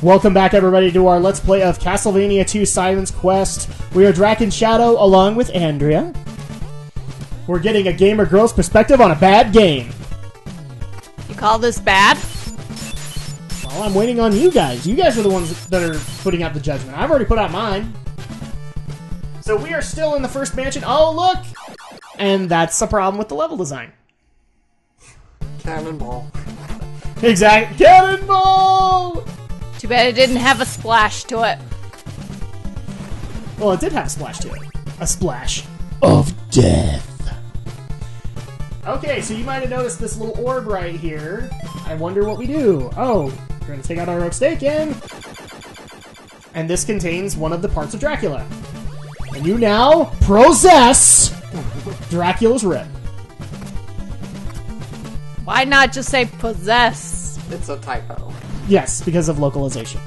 Welcome back, everybody, to our Let's Play of Castlevania 2 Simon's Quest. We are Drak and Shadow, along with Andrea. We're getting a gamer girl's perspective on a bad game. You call this bad? Well, I'm waiting on you guys. You guys are the ones that are putting out the judgment. I've already put out mine. So we are still in the first mansion. Oh, look! And that's the problem with the level design. Cannonball. Exactly. Cannonball! Too bad it didn't have a splash to it. Well, it did have a splash to it. A splash of death. Okay, so you might have noticed this little orb right here. I wonder what we do. Oh, we're going to take out our oak stake in. And this contains one of the parts of Dracula. And you now possess Dracula's rib. Why not just say possess? It's a typo. Yes, because of localization.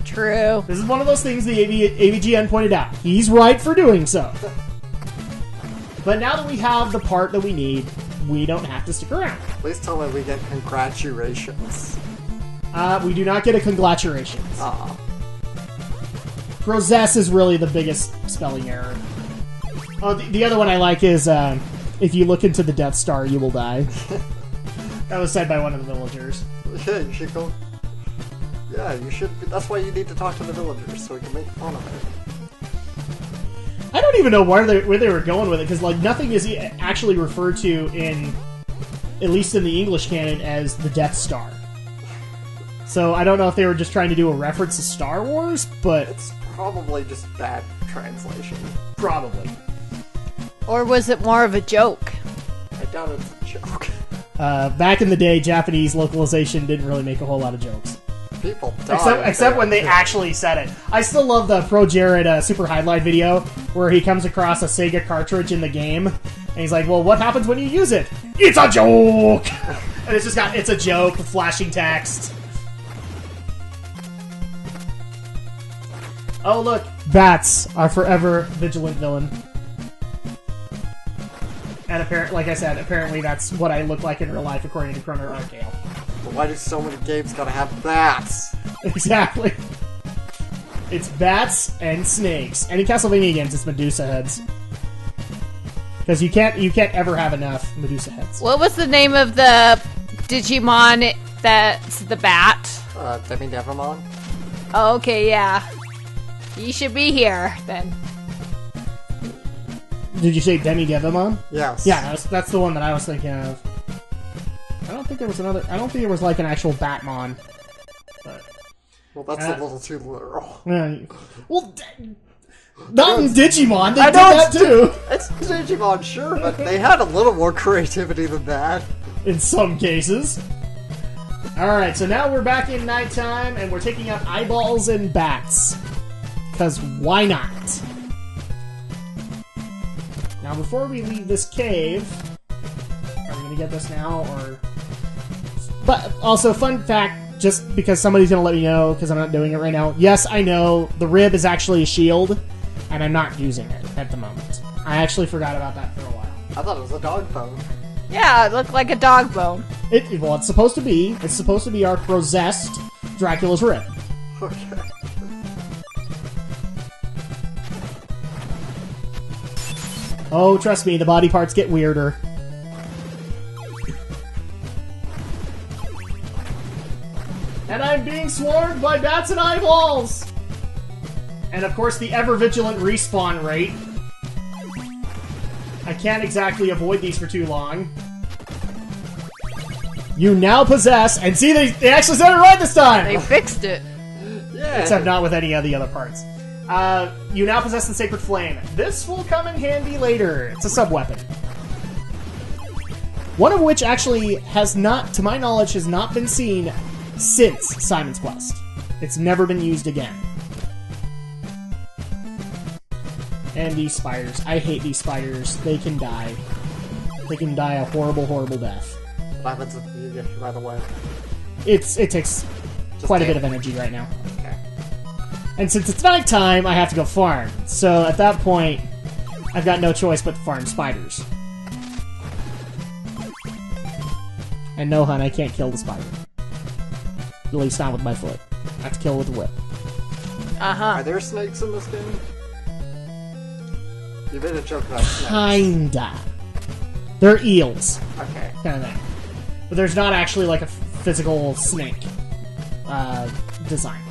True. This is one of those things the AVGN pointed out. He's right for doing so. But now that we have the part that we need, we don't have to stick around. Please tell me we get congratulations. We do not get a congratulations. Aw. Prosess is really the biggest spelling error. Oh, the other one I like is, if you look into the Death Star, you will die. That was said by one of the villagers. Yeah, you should go... Yeah, you should... That's why you need to talk to the villagers, so we can make fun of it. I don't even know where they were going with it, because like nothing is actually referred to in, at least in the English canon, as the Death Star. So I don't know if they were just trying to do a reference to Star Wars, but... It's probably just bad translation. Probably. Or was it more of a joke? I doubt it's a joke. Back in the day, Japanese localization didn't really make a whole lot of jokes. People die. Except when they actually said it. I still love the Pro Jared Super Highlight video where he comes across a Sega cartridge in the game, and he's like, well, what happens when you use it? It's a joke! And it's just got, it's a joke, flashing text. Oh, look. Bats are forever vigilant villain. And apparently, like I said, apparently that's what I look like in real life according to Chrono Arcale. But why do so many games gotta have bats? Exactly. It's bats and snakes. And in Castlevania games, it's Medusa heads. Because you can't ever have enough Medusa heads. What was the name of the Digimon that's the bat? Demi Devamon? Oh, okay, yeah. You should be here, then. Did you say Demi Devamon? Yes. Yeah, that's the one that I was thinking of. I don't think there was another... I don't think it was like an actual Batmon. But... Well, that's a little too literal. Well, not in Digimon. They I did know that too. It's Digimon, sure, but they had a little more creativity than that. In some cases. Alright, so now we're back in nighttime, and we're taking out eyeballs and bats. Because why not? Now, before we leave this cave... Are we going to get this now, or... But, also, fun fact, just because somebody's going to let me know, because I'm not doing it right now. Yes, I know, the rib is actually a shield, and I'm not using it at the moment. I actually forgot about that for a while. I thought it was a dog bone. Yeah, it looked like a dog bone. Well, it's supposed to be. It's supposed to be our possessed Dracula's rib. Okay. Oh, trust me, the body parts get weirder. And I'm being swarmed by bats and eyeballs! And of course, the ever-vigilant respawn rate. I can't exactly avoid these for too long. You now possess, and see, they actually said it right this time! They fixed it. Yeah. Except not with any of the other parts. You now possess the Sacred Flame. This will come in handy later. It's a sub-weapon. One of which actually has not, to my knowledge, has not been seen since Simon's Quest. It's never been used again. And these spiders. I hate these spiders. They can die. They can die a horrible, horrible death. What happens if you get hit by the web? It takes quite a bit of energy right now. Okay. And since it's nighttime, I have to go farm. So at that point, I've got no choice but to farm spiders. And no, hun, I can't kill the spider. At least not with my foot. Not to kill with a whip. Are there snakes in this game? You made a joke about snakes. Kinda. They're eels. Okay. Kind of thing. But there's not actually like a physical snake design.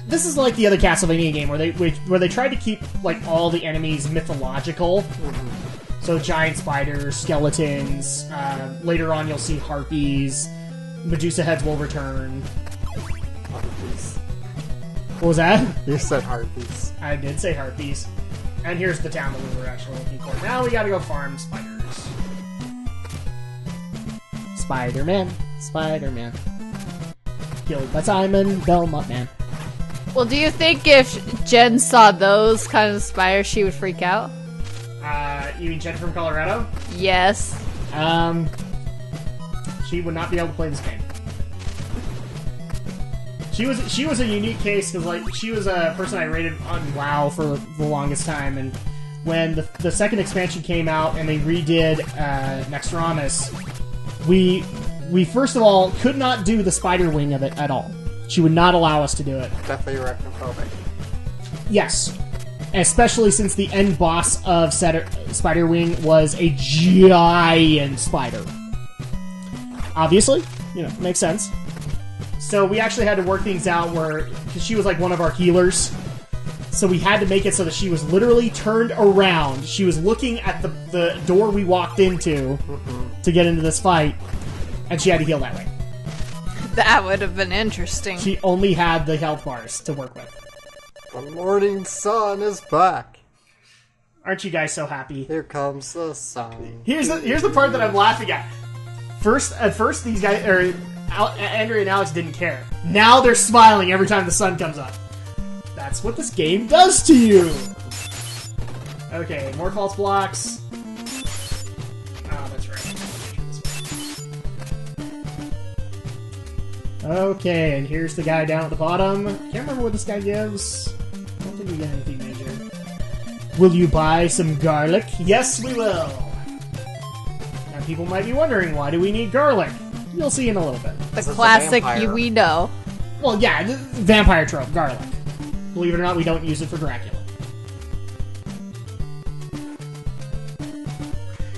This is like the other Castlevania game where they tried to keep like all the enemies mythological. Mm-hmm. So giant spiders, skeletons. Later on, you'll see harpies. Medusa heads will return. Harpies. What was that? You said harpies. I did say harpies. And here's the town that we were actually looking for. Now we gotta go farm spiders. Spider-Man. Spider-Man. Killed by Simon Belmont Man. Well, do you think if Jen saw those kind of spiders, she would freak out? You mean Jen from Colorado? Yes. She would not be able to play this game. She was a unique case because like she was a person I rated on WoW for the longest time, and when the second expansion came out and they redid Nextramus, we first of all could not do the spider wing of it at all. She would not allow us to do it. Definitely arachnophobic. Yes. Especially since the end boss of Spiderwing was a giant spider. Obviously, makes sense. So we actually had to work things out because she was like one of our healers. So we had to make it so that she was literally turned around. She was looking at the door we walked into to get into this fight, and she had to heal that way. That would have been interesting. She only had the health bars to work with. The morning sun is back. Aren't you guys so happy? Here comes the sun. Here's the part that I'm laughing at. At first, these guys, Andrea and Alex didn't care. Now they're smiling every time the sun comes up. That's what this game does to you. Okay, more false blocks. Oh, that's right. Okay, and here's the guy down at the bottom. Can't remember what this guy gives. I don't think we get anything major. Will you buy some garlic? Yes, we will. Now, people might be wondering, why do we need garlic? You'll see in a little bit. The classic we know. Well, yeah, the vampire trope, garlic. Believe it or not, we don't use it for Dracula.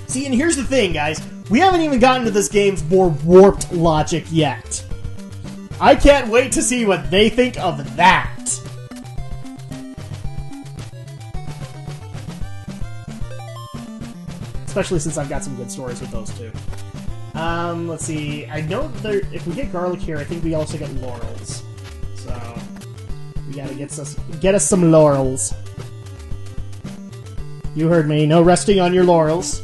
See, and here's the thing, guys. We haven't even gotten to this game's more warped logic yet. I can't wait to see what they think of that. Especially since I've got some good stories with those two. Let's see. I know that if we get garlic here, I think we also get laurels. So we gotta get us some laurels. You heard me. No resting on your laurels.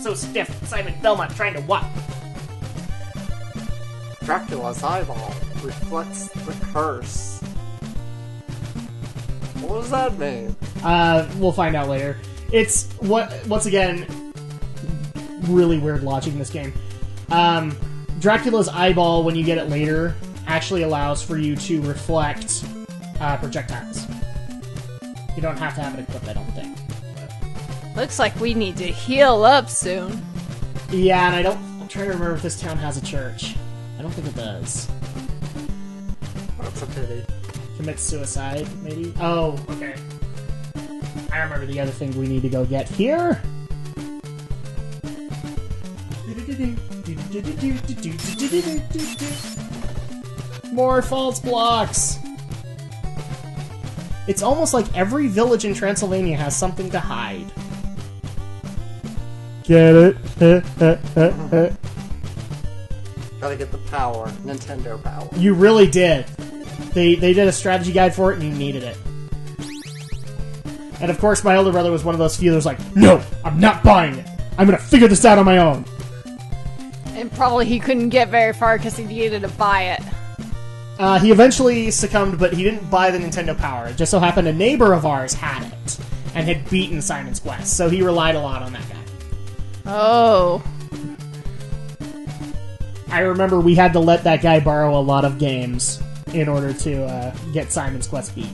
So stiff. Simon Belmont trying to what? Dracula's eyeball reflects the curse. What does that mean? We'll find out later. It's once again really weird logic in this game. Dracula's eyeball, when you get it later, actually allows for you to reflect projectiles. You don't have to have it equipped, I don't think. Looks like we need to heal up soon. Yeah, and I'm trying to remember if this town has a church. I don't think it does. That's a pity. Commit suicide, maybe? Oh, okay. I remember the other thing we need to go get here. More false blocks! It's almost like every village in Transylvania has something to hide. Get it? Gotta get the power. Nintendo power. You really did. They did a strategy guide for it, and you needed it. And of course, my older brother was one of those few that was like, no, I'm not buying it. I'm gonna figure this out on my own. And probably he couldn't get very far because he needed to buy it. He eventually succumbed, but he didn't buy the Nintendo Power. It just so happened a neighbor of ours had it, and had beaten Simon's Quest, so he relied a lot on that guy. Oh. I remember we had to let that guy borrow a lot of games in order to get Simon's Quest beat.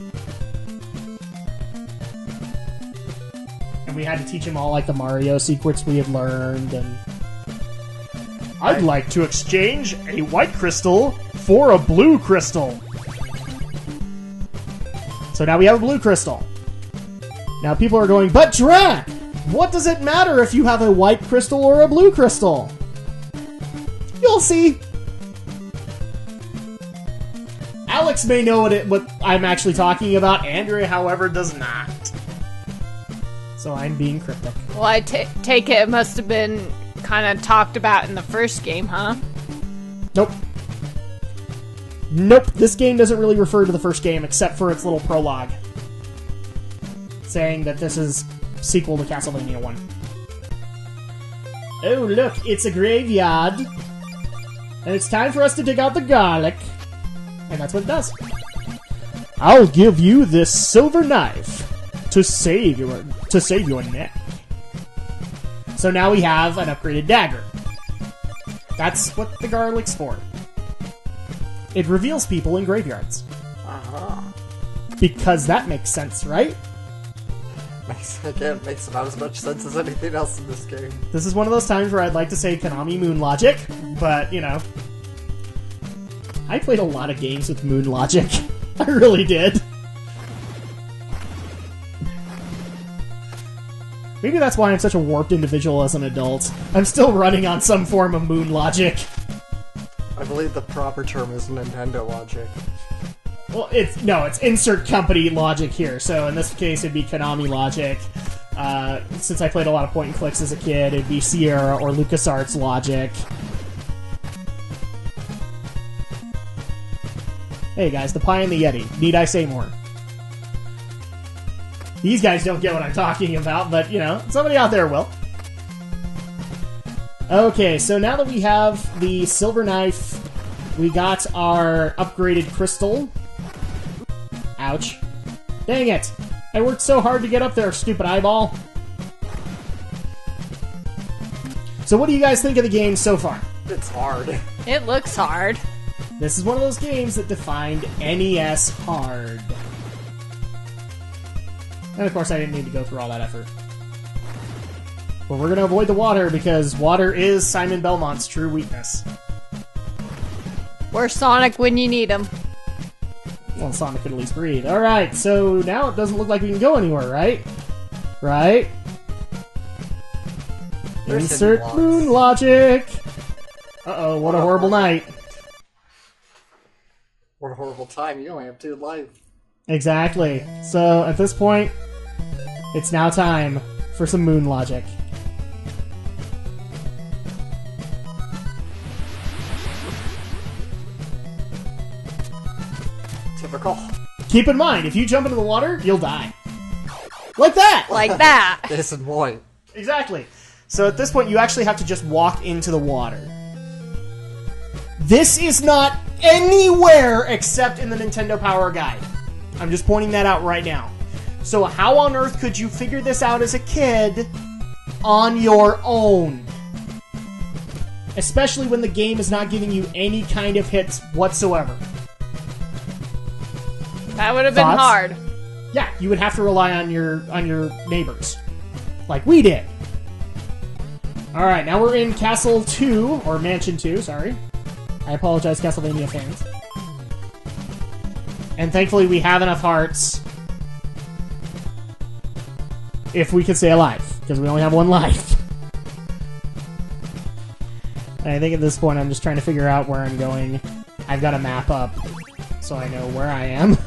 And we had to teach him all like the Mario secrets we had learned, and I'd like to exchange a white crystal for a blue crystal. So now we have a blue crystal. Now people are going, but Drak, what does it matter if you have a white crystal or a blue crystal? You'll see. Alex may know what I'm actually talking about. Andrea, however, does not. So I'm being cryptic. Well, I take it must have been kind of talked about in the first game, huh? Nope. Nope, this game doesn't really refer to the first game except for its little prologue. Saying that this is sequel to Castlevania 1. Oh, look, it's a graveyard. And it's time for us to dig out the garlic. And that's what it does. I'll give you this silver knife to save your neck. So now we have an upgraded dagger. That's what the garlic's for. It reveals people in graveyards. Uh-huh. Because that makes sense, right? Again, makes about as much sense as anything else in this game. This is one of those times where I'd like to say Konami Moon Logic, but, you know. I played a lot of games with Moon Logic. I really did. Maybe that's why I'm such a warped individual as an adult. I'm still running on some form of Moon Logic. I believe the proper term is Nintendo Logic. Well, it's insert company logic here. So in this case, it'd be Konami Logic. Since I played a lot of point and clicks as a kid, it'd be Sierra or LucasArts Logic. Hey guys, the pie and the Yeti. Need I say more? These guys don't get what I'm talking about, but, you know, somebody out there will. Okay, so now that we have the silver knife, we got our upgraded crystal. Ouch. Dang it! I worked so hard to get up there, stupid eyeball. So what do you guys think of the game so far? It's hard. It looks hard. This is one of those games that defined NES hard. And of course I didn't need to go through all that effort. But we're gonna avoid the water because water is Simon Belmont's true weakness. Where's Sonic when you need him? Well, Sonic could at least breathe. Alright, so now it doesn't look like we can go anywhere, right? Right? There's Insert hidden moon blocks. logic! Uh-oh, what a horrible night. What a horrible time. You only have 2 life. Exactly. So, at this point, it's now time for some moon logic. Typical. Keep in mind, if you jump into the water, you'll die. Like that! Like that. Case in point. Exactly. So at this point, you actually have to just walk into the water. This is not anywhere except in the Nintendo Power Guide. I'm just pointing that out right now. So how on earth could you figure this out as a kid on your own? Especially when the game is not giving you any kind of hits whatsoever. That would have been Thoughts? hard. Yeah, you would have to rely on your neighbors. Like we did. Alright, now we're in Castle 2, or Mansion 2, sorry. I apologize, Castlevania fans. And thankfully we have enough hearts. If we can stay alive, because we only have 1 life. I think at this point I'm just trying to figure out where I'm going. I've got a map up, so I know where I am.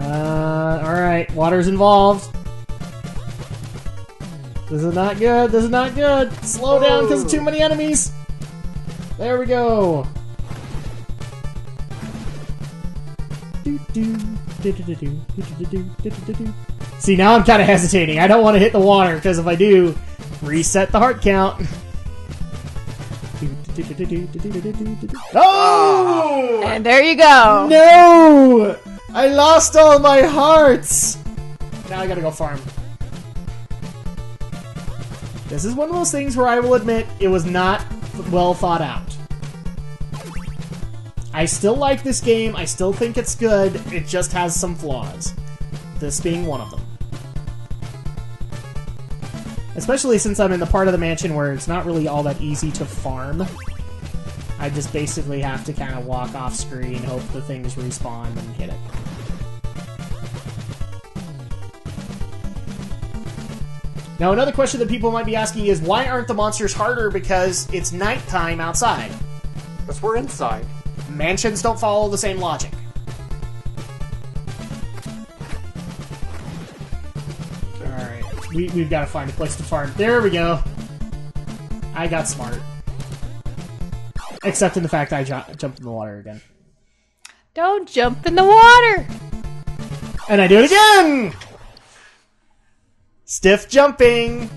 Alright, water's involved. This is not good, this is not good! Slow down because of too many enemies! There we go! See, now I'm kind of hesitating. I don't want to hit the water, because if I do, reset the heart count. Oh! And there you go. No! I lost all my hearts! Now I gotta go farm. This is one of those things where I will admit it was not well thought out. I still like this game, I still think it's good, it just has some flaws. At this being one of them. Especially since I'm in the part of the mansion where it's not really all that easy to farm. I just basically have to kind of walk off screen, hope the things respawn, and hit it. Now, another question that people might be asking is, why aren't the monsters harder because it's nighttime outside? Because we're inside. Mansions don't follow the same logic. Alright, we've got to find a place to farm. There we go. I got smart. Except in the fact I jumped in the water again. Don't jump in the water! And I do it again! Stiff jumping!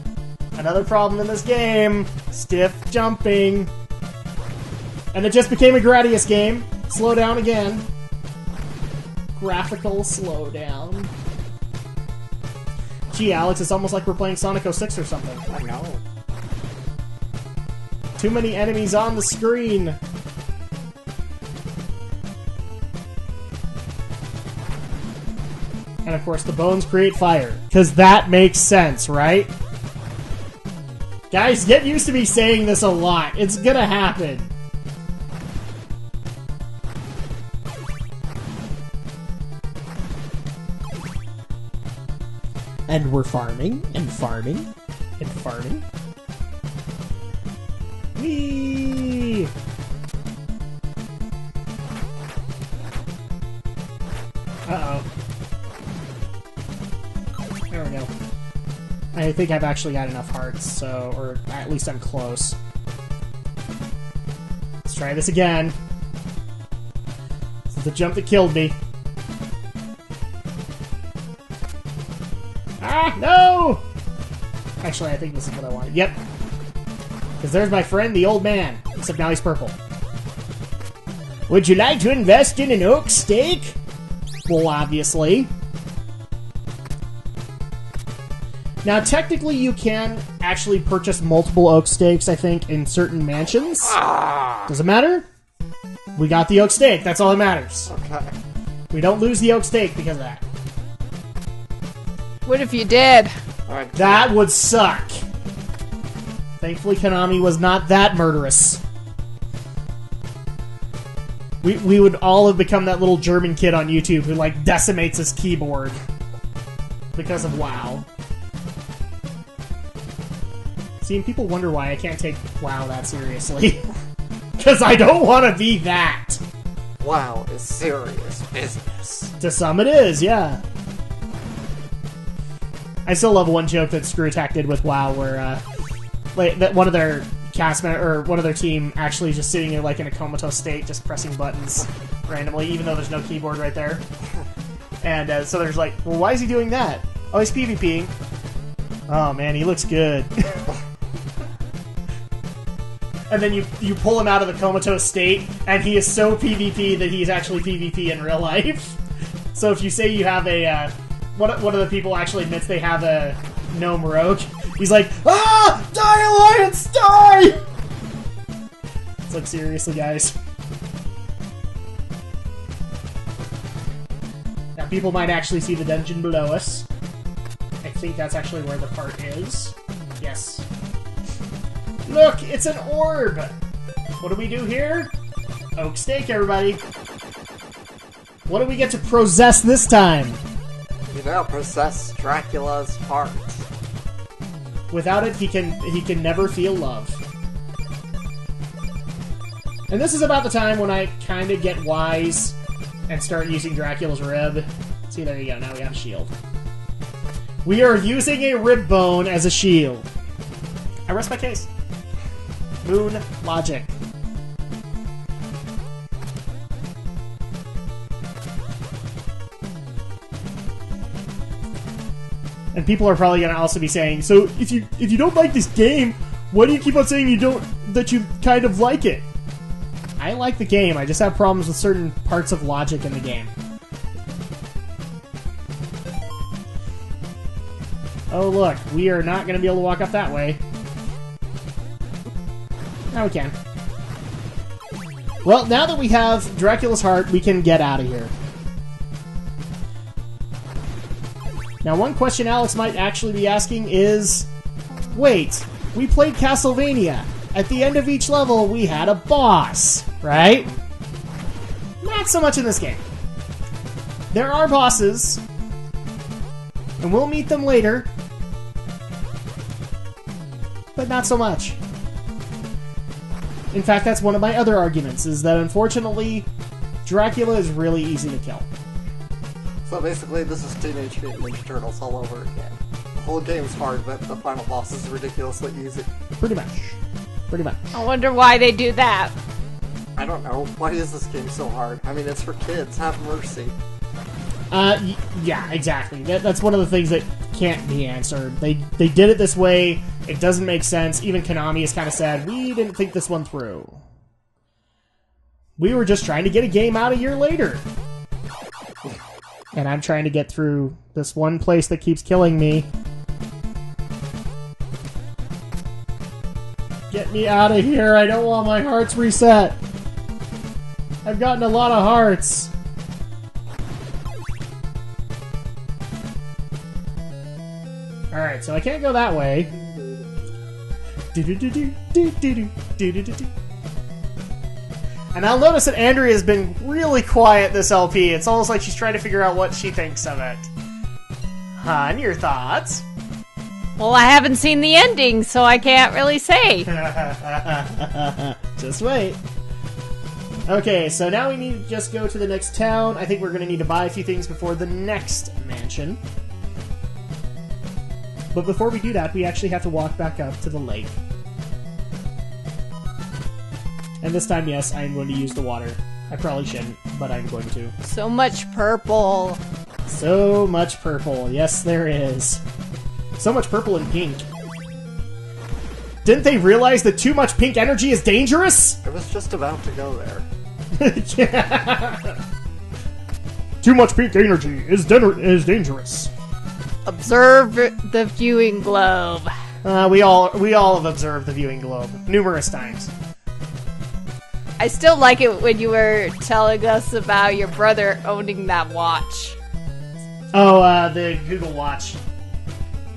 Another problem in this game. Stiff jumping. And it just became a Gradius game. Slow down again. Graphical slowdown. Gee, Alex, it's almost like we're playing Sonic 06 or something. I know. Too many enemies on the screen. And of course, the bones create fire. Because that makes sense, right? Guys, get used to me saying this a lot. It's gonna happen. And we're farming, and farming, and farming. Whee! Uh-oh. There we go. I think I've actually got enough hearts, so... or at least I'm close. Let's try this again. This is the jump that killed me. Ah, no! Actually, I think this is what I wanted. Yep. Because there's my friend, the old man. Except now he's purple. Would you like to invest in an oak steak? Well, obviously. Now, technically, you can actually purchase multiple oak steaks, I think, in certain mansions. Doesn't matter. We got the oak steak. That's all that matters. Okay. We don't lose the oak steak because of that. What if you did? Alright. That would suck. Thankfully, Konami was not that murderous. We would all have become that little German kid on YouTube who, like, decimates his keyboard. Because of WoW. See, and people wonder why I can't take WoW that seriously. Because I don't want to be that. WoW is serious business. To some it is, yeah. I still love one joke that Screw Attack did with WoW where, like, that one of their or one of their team actually just sitting in, like, in a comatose state, just pressing buttons randomly, even though there's no keyboard right there. And so there's like, well, why is he doing that? Oh, he's PvPing. Oh, man, he looks good. And then you pull him out of the comatose state, and he is so PvP that he's actually PvP in real life. So if you say you have a... one of the people actually admits they have a gnome rogue. He's like, ah! Die, Alliance! Die! It's like, seriously, guys. Now, people might actually see the dungeon below us. I think that's actually where the part is. Yes. Look! It's an orb! What do we do here? Oak steak, everybody. What do we get to possess this time? You now possess Dracula's heart. Without it, he can never feel love. And this is about the time when I kind of get wise and start using Dracula's rib. See, there you go. Now we have a shield. We are using a rib bone as a shield. I rest my case. Moon logic. And people are probably going to also be saying, so if you don't like this game, why do you keep on saying that you kind of like it? I like the game, I just have problems with certain parts of logic in the game. Oh look, we are not going to be able to walk up that way. Now we can. Well, now that we have Dracula's heart, we can get out of here. Now, one question Alex might actually be asking is, wait, we played Castlevania. At the end of each level, we had a boss, right? Not so much in this game. There are bosses, and we'll meet them later, but not so much. In fact, that's one of my other arguments, is that unfortunately, Dracula is really easy to kill. So basically, this is Teenage Mutant Ninja Turtles all over again. The whole game's hard, but the final boss is ridiculously easy. Pretty much. Pretty much. I wonder why they do that. I don't know. Why is this game so hard? I mean, it's for kids. Have mercy. Yeah, exactly. That's one of the things that can't be answered. They did it this way. It doesn't make sense. Even Konami is kind of sad. We didn't think this one through. We were just trying to get a game out a year later. And I'm trying to get through this one place that keeps killing me. Get me out of here. I don't want my hearts reset. I've gotten a lot of hearts. Alright, so I can't go that way. And I'll notice that Andrea has been really quiet this LP. It's almost like she's trying to figure out what she thinks of it. Hun, your thoughts? Well, I haven't seen the ending, so I can't really say. Just wait. Okay, so now we need to just go to the next town. I think we're going to need to buy a few things before the next mansion. But before we do that, we actually have to walk back up to the lake. And this time, yes, I'm going to use the water. I probably shouldn't, but I'm going to. So much purple. So much purple. Yes, there is. So much purple and pink. Didn't they realize that too much pink energy is dangerous? I was just about to go there. Yeah. Too much pink energy is dangerous. Observe the viewing globe. We all have observed the viewing globe numerous times. I still like it when you were telling us about your brother owning that watch. Oh, the Google Watch.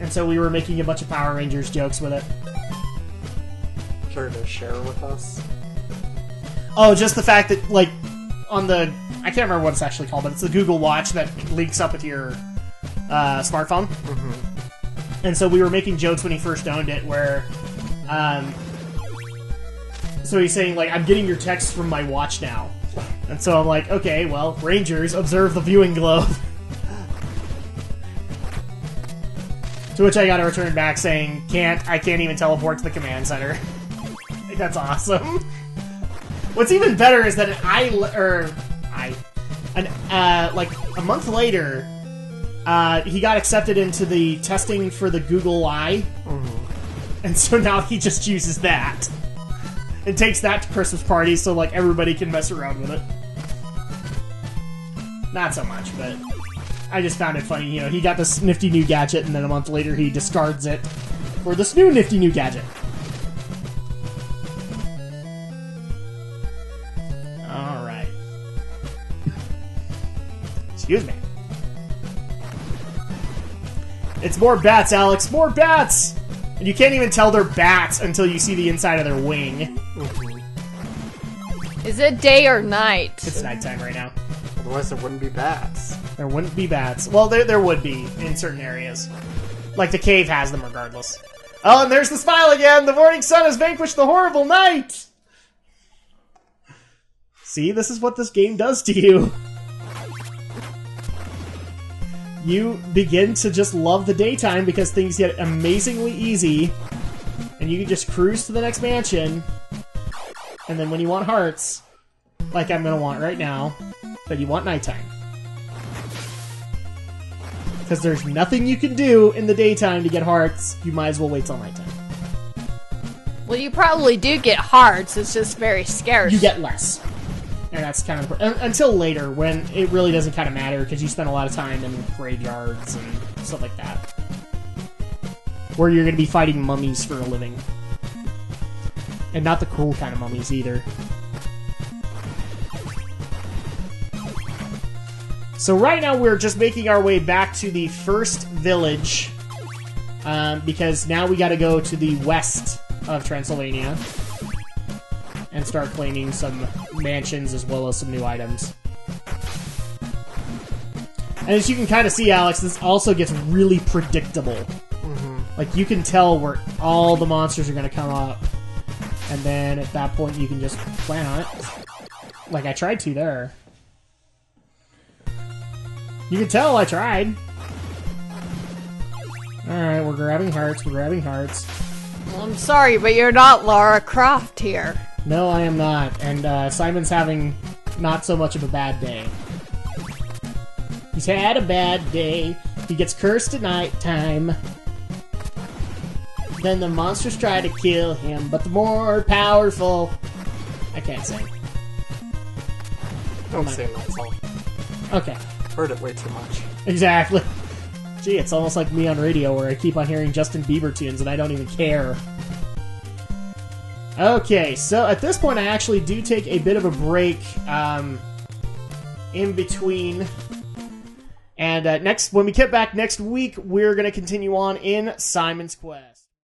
And so we were making a bunch of Power Rangers jokes with it. Care to share with us? Oh, just the fact that, like, on the... I can't remember what it's actually called, but it's the Google Watch that links up with your smartphone. Mm-hmm. And so we were making jokes when he first owned it, where... So he's saying, like, I'm getting your texts from my watch now. And so I'm like, okay, well, Rangers, observe the viewing globe. To which I got a return back saying, I can't even teleport to the command center. I think that's awesome. What's even better is that like a month later, he got accepted into the testing for the Google Eye. Mm-hmm. And so now he just uses that. And takes that to Christmas parties so, like, everybody can mess around with it. Not so much, but I just found it funny. You know, he got this nifty new gadget, and then a month later he discards it for this new nifty new gadget. Alright. Excuse me. It's more bats, Alex. More bats! And you can't even tell they're bats until you see the inside of their wing. Is it day or night? It's nighttime right now. Otherwise there wouldn't be bats. There wouldn't be bats. Well, there would be in certain areas. Like the cave has them regardless. Oh, and there's the smile again! The morning sun has vanquished the horrible night! See, this is what this game does to you. You begin to just love the daytime because things get amazingly easy, and you can just cruise to the next mansion, and then when you want hearts, like I'm gonna want right now, but you want nighttime. Because there's nothing you can do in the daytime to get hearts, you might as well wait till nighttime. Well, you probably do get hearts, it's just very scarce. You get less. And that's kind of... Until later, when it really doesn't kind of matter, because you spend a lot of time in graveyards and stuff like that. Where you're going to be fighting mummies for a living. And not the cool kind of mummies, either. So right now we're just making our way back to the first village, because now we gotta go to the west of Transylvania and start claiming some mansions as well as some new items. And as you can kind of see, Alex, this also gets really predictable. Like, you can tell where all the monsters are going to come up. And then at that point, you can just plan on it. Like I tried to there. You can tell I tried. Alright, we're grabbing hearts, we're grabbing hearts. Well, I'm sorry, but you're not Lara Croft here. No, I am not. And Simon's having not so much of a bad day. He's had a bad day. He gets cursed at night time. Then the monsters try to kill him, but the more powerful... I can't sing. Don't sing that song. Okay. Heard it way too much. Exactly. Gee, it's almost like me on radio where I keep on hearing Justin Bieber tunes and I don't even care. Okay, so at this point I actually do take a bit of a break in between. And when we get back next week, we're going to continue on in Simon's Quest.